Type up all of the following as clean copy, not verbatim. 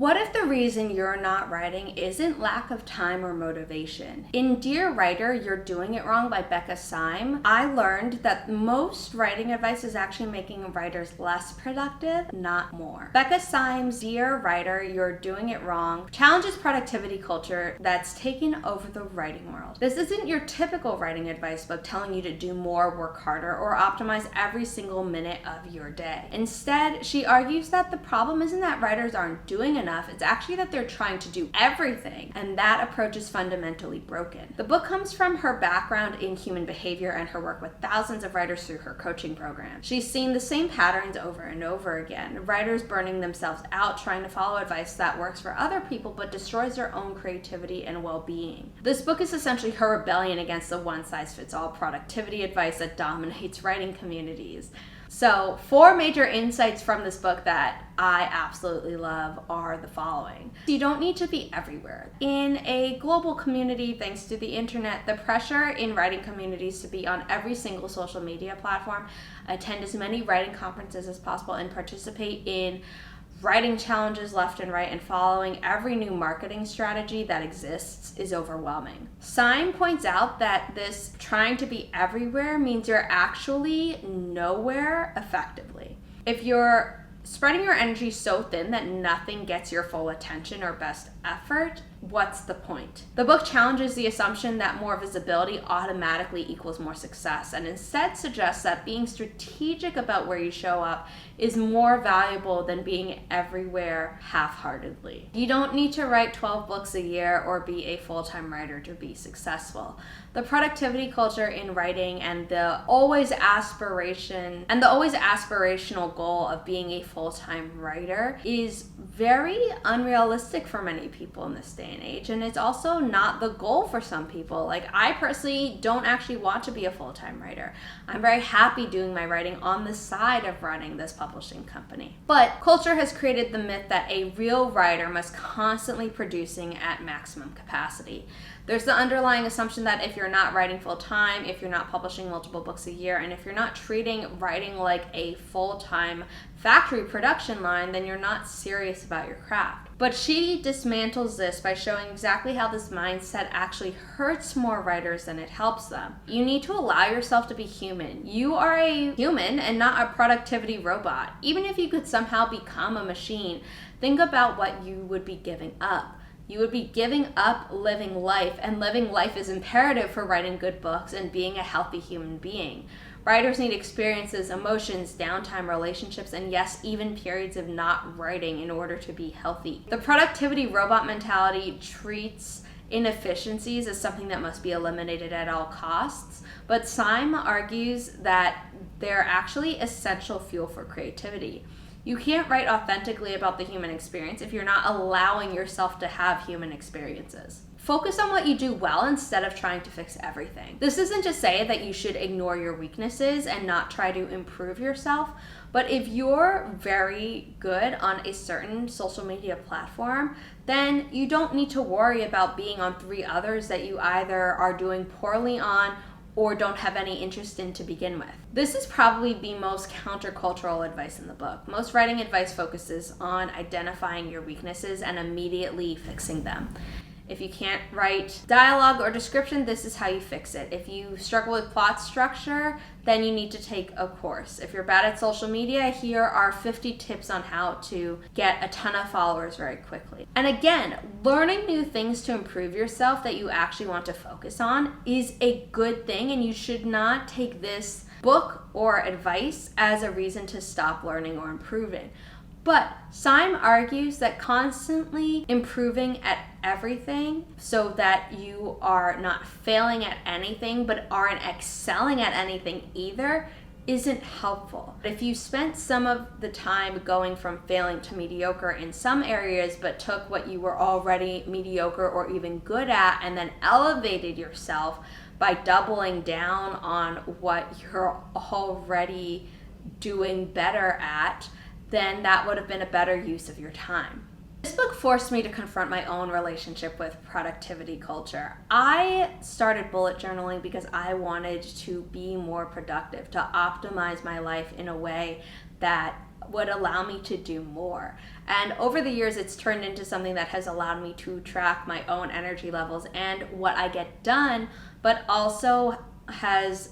What if the reason you're not writing isn't lack of time or motivation? In Dear Writer, You're Doing It Wrong by Becca Syme, I learned that most writing advice is actually making writers less productive, not more. Becca Syme's Dear Writer, You're Doing It Wrong challenges productivity culture that's taken over the writing world. This isn't your typical writing advice book telling you to do more, work harder, or optimize every single minute of your day. Instead, she argues that the problem isn't that writers aren't doing enough, it's actually that they're trying to do everything, and that approach is fundamentally broken. The book comes from her background in human behavior and her work with thousands of writers through her coaching program. She's seen the same patterns over and over again. Writers burning themselves out trying to follow advice that works for other people but destroys their own creativity and well-being. This book is essentially her rebellion against the one-size-fits-all productivity advice that dominates writing communities. So 4 major insights from this book that I absolutely love are the following. You don't need to be everywhere. In a global community, thanks to the internet, the pressure in writing communities to be on every single social media platform, attend as many writing conferences as possible, and participate in writing challenges left and right and following every new marketing strategy that exists is overwhelming. Syme points out that this trying to be everywhere means you're actually nowhere effectively. If you're spreading your energy so thin that nothing gets your full attention or best effort, what's the point? The book challenges the assumption that more visibility automatically equals more success, and instead suggests that being strategic about where you show up is more valuable than being everywhere half-heartedly. You don't need to write 12 books a year or be a full-time writer to be successful. The productivity culture in writing and the always aspirational goal of being a full-time writer is very unrealistic for many people in this day and age, and it's also not the goal for some people. Like, I personally don't actually want to be a full-time writer. I'm very happy doing my writing on the side of running this publishing company. But culture has created the myth that a real writer must constantly producing at maximum capacity. There's the underlying assumption that if you're not writing full-time, if you're not publishing multiple books a year, and if you're not treating writing like a full-time factory production line, then you're not serious about your craft. But she dismantles this by showing exactly how this mindset actually hurts more writers than it helps them. You need to allow yourself to be human. You are a human and not a productivity robot. Even if you could somehow become a machine, think about what you would be giving up. You would be giving up living life, and living life is imperative for writing good books and being a healthy human being. Writers need experiences, emotions, downtime, relationships, and yes, even periods of not writing in order to be healthy. The productivity robot mentality treats inefficiencies as something that must be eliminated at all costs, but Syme argues that they're actually essential fuel for creativity. You can't write authentically about the human experience if you're not allowing yourself to have human experiences. Focus on what you do well instead of trying to fix everything. This isn't to say that you should ignore your weaknesses and not try to improve yourself, but if you're very good on a certain social media platform, then you don't need to worry about being on 3 others that you either are doing poorly on or don't have any interest in to begin with. This is probably the most countercultural advice in the book. Most writing advice focuses on identifying your weaknesses and immediately fixing them. If you can't write dialogue or description, this is how you fix it. If you struggle with plot structure, then you need to take a course. If you're bad at social media, here are 50 tips on how to get a ton of followers very quickly. And again, learning new things to improve yourself that you actually want to focus on is a good thing, and you should not take this book or advice as a reason to stop learning or improving. But Syme argues that constantly improving at everything so that you are not failing at anything but aren't excelling at anything either isn't helpful. If you spent some of the time going from failing to mediocre in some areas but took what you were already mediocre or even good at and then elevated yourself by doubling down on what you're already doing better at, then that would have been a better use of your time. This book forced me to confront my own relationship with productivity culture. I started bullet journaling because I wanted to be more productive, to optimize my life in a way that would allow me to do more. And over the years, it's turned into something that has allowed me to track my own energy levels and what I get done, but also has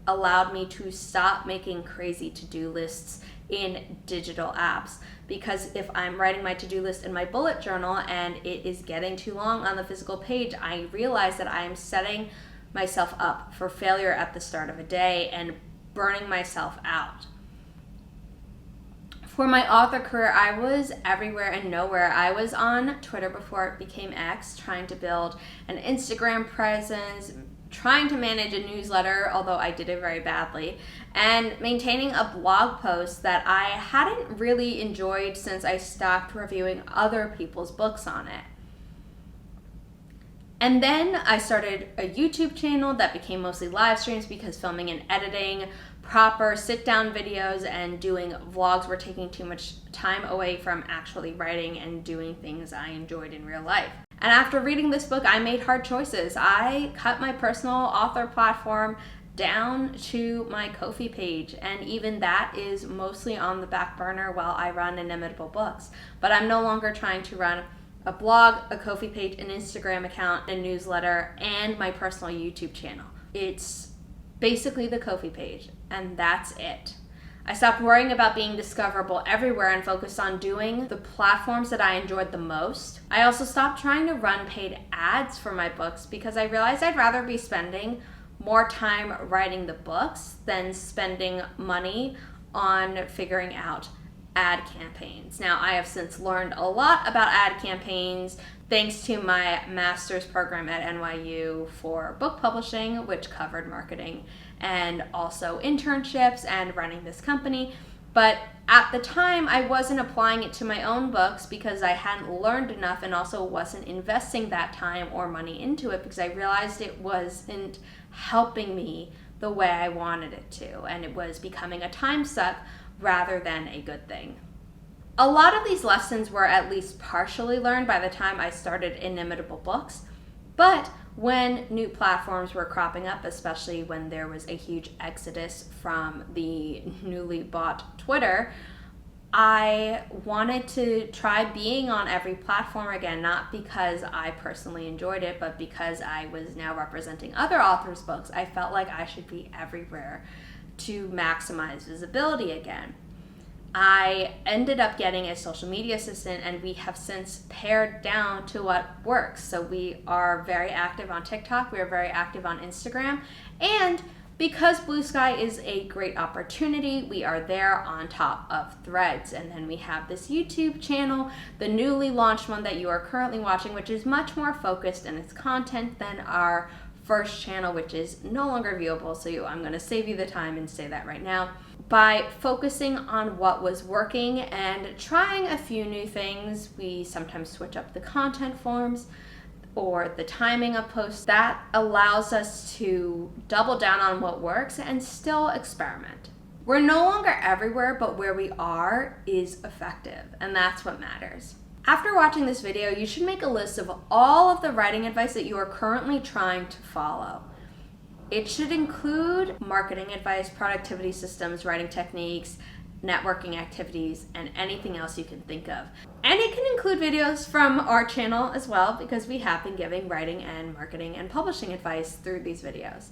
allowed me to stop making crazy to-do lists in digital apps. Because if I'm writing my to-do list in my bullet journal and it is getting too long on the physical page, I realize that I am setting myself up for failure at the start of a day and burning myself out. For my author career, I was everywhere and nowhere. I was on Twitter before it became X, trying to build an Instagram presence, trying to manage a newsletter, although I did it very badly, and maintaining a blog post that I hadn't really enjoyed since I stopped reviewing other people's books on it. And then I started a YouTube channel that became mostly live streams because filming and editing proper sit-down videos and doing vlogs were taking too much time away from actually writing and doing things I enjoyed in real life. And after reading this book, I made hard choices. I cut my personal author platform down to my Ko-fi page, and even that is mostly on the back burner while I run Inimitable Books. But I'm no longer trying to run a blog, a Ko-fi page, an Instagram account, a newsletter, and my personal YouTube channel. It's basically the Ko-fi page, and that's it. I stopped worrying about being discoverable everywhere and focused on doing the platforms that I enjoyed the most. I also stopped trying to run paid ads for my books because I realized I'd rather be spending more time writing the books than spending money on figuring out ad campaigns. Now, I have since learned a lot about ad campaigns thanks to my master's program at NYU for book publishing, which covered marketing and also internships and running this company. But at the time, I wasn't applying it to my own books because I hadn't learned enough and also wasn't investing that time or money into it because I realized it wasn't helping me the way I wanted it to, and it was becoming a time suck rather than a good thing. A lot of these lessons were at least partially learned by the time I started Inimitable Books, but when new platforms were cropping up, especially when there was a huge exodus from the newly bought Twitter, I wanted to try being on every platform again, not because I personally enjoyed it, but because I was now representing other authors' books. I felt like I should be everywhere to maximize visibility again. I ended up getting a social media assistant, and we have since pared down to what works. So we are very active on TikTok, we are very active on Instagram, and because Blue Sky is a great opportunity, we are there on top of Threads. And then we have this YouTube channel, the newly launched one that you are currently watching, which is much more focused in its content than our first channel, which is no longer viewable. So I'm going to save you the time and say that right now. By focusing on what was working and trying a few new things, we sometimes switch up the content forms or the timing of posts. That allows us to double down on what works and still experiment. We're no longer everywhere, but where we are is effective, and that's what matters. After watching this video, you should make a list of all of the writing advice that you are currently trying to follow. It should include marketing advice, productivity systems, writing techniques, networking activities, and anything else you can think of. And it can include videos from our channel as well, because we have been giving writing and marketing and publishing advice through these videos.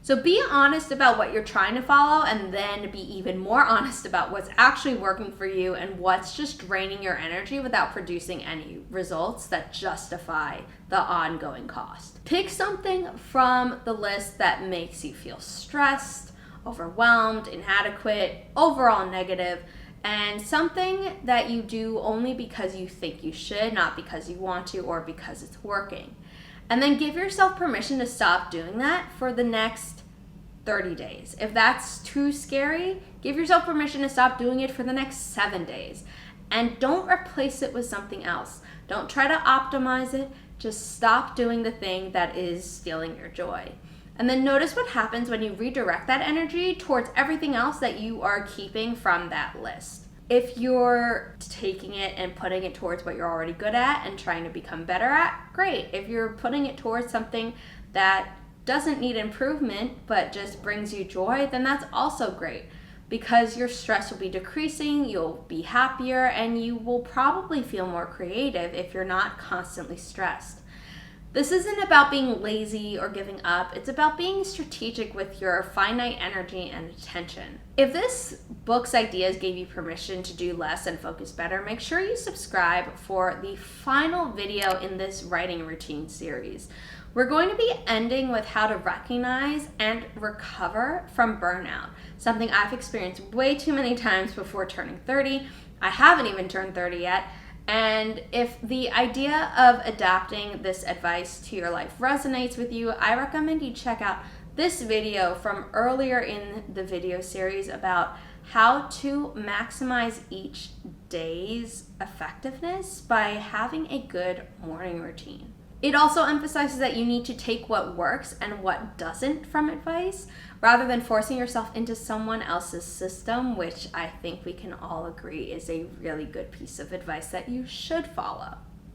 So be honest about what you're trying to follow, and then be even more honest about what's actually working for you and what's just draining your energy without producing any results that justify the ongoing cost. Pick something from the list that makes you feel stressed, overwhelmed, inadequate, overall negative, and something that you do only because you think you should, not because you want to or because it's working. And then give yourself permission to stop doing that for the next 30 days. If that's too scary, give yourself permission to stop doing it for the next 7 days. And don't replace it with something else. Don't try to optimize it. Just stop doing the thing that is stealing your joy. And then notice what happens when you redirect that energy towards everything else that you are keeping from that list. If you're taking it and putting it towards what you're already good at and trying to become better at, great. If you're putting it towards something that doesn't need improvement but just brings you joy, then that's also great. because your stress will be decreasing, you'll be happier, and you will probably feel more creative if you're not constantly stressed. This isn't about being lazy or giving up. It's about being strategic with your finite energy and attention. If this book's ideas gave you permission to do less and focus better, make sure you subscribe for the final video in this writing routine series. We're going to be ending with how to recognize and recover from burnout, something I've experienced way too many times before turning 30. I haven't even turned 30 yet. And if the idea of adapting this advice to your life resonates with you, I recommend you check out this video from earlier in the video series about how to maximize each day's effectiveness by having a good morning routine. It also emphasizes that you need to take what works and what doesn't from advice, rather than forcing yourself into someone else's system, which I think we can all agree is a really good piece of advice that you should follow.